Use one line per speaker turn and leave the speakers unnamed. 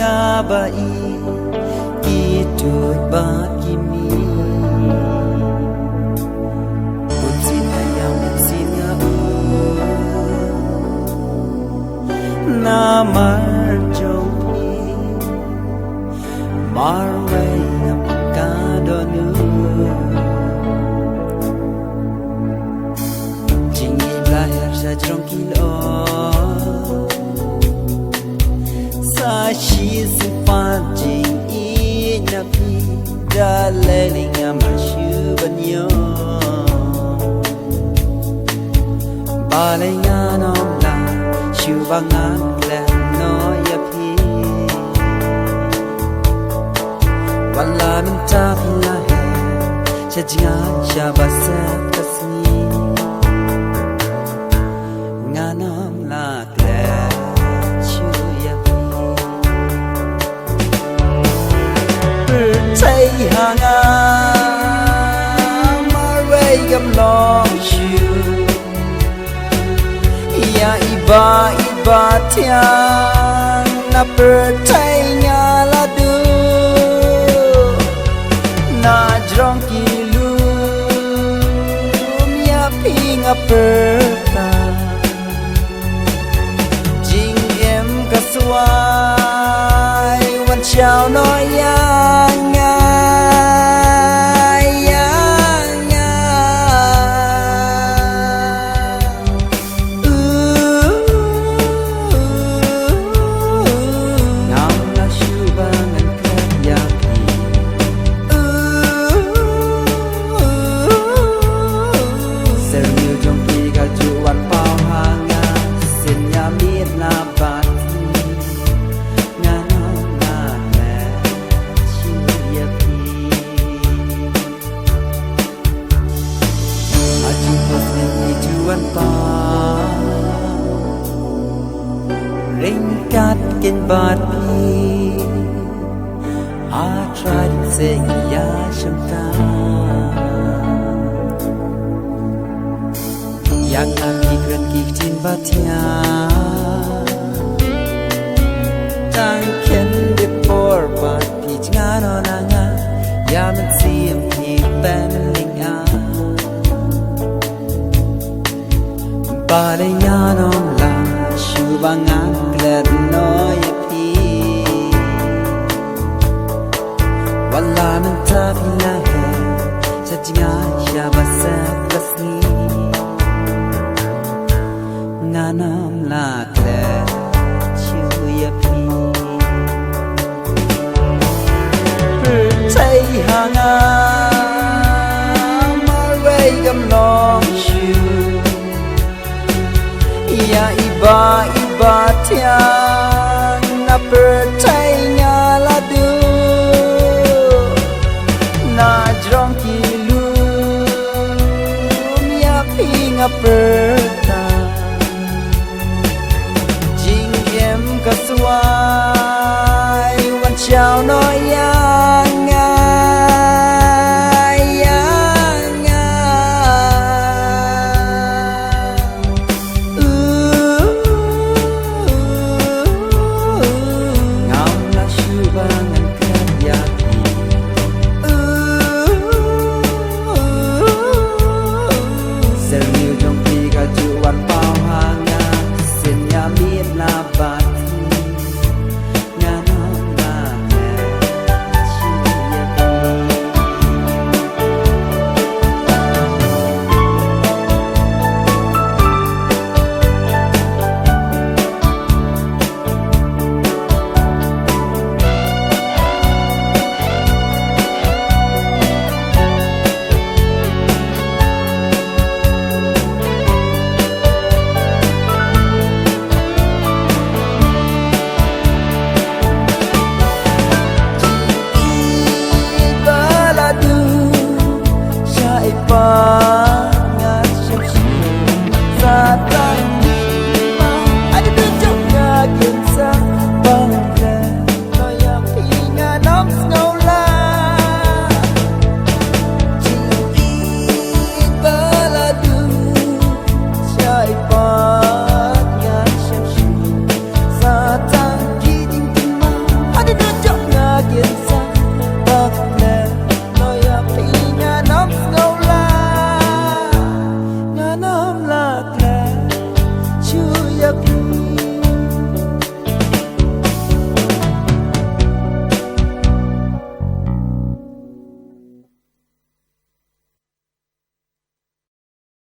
nga ba i ki tut ba ki mi utsin na yang utsin nga na mar jong pi mar way ap ka do nu jing i la her sa jong ki lo sa shi si fa jing i na pi da le ling ma shu ban yo ba le nga nom la shu ba nga le no ya pi wala min ta pi la he cha jinga sha ba sa ta si nga nom la le shu ya pi thấy hàng mà vậy gầm lòng chiều ya iba thiang na per thấy nhà la du na drong ki lu ya ping a per ta jing em ka suai wan chào nói yang ring cát kinh bát pi a trai say ya sham ta yang an ki kret ki tin ba tia tang ken de por bát pi nga no na nga ya man sim pi ban ling a ba le ya no la shu ba nga let no ya pi wala min ta pi la he cha jinga ya ba sa pasni nga nam la kle chu ya pi thấy hàng mà vậy gầm lòng chiều ya iba thiang na per thấy nhà la du na drong ki lu ya ping a per ta jing em ka suai wan chào nói ya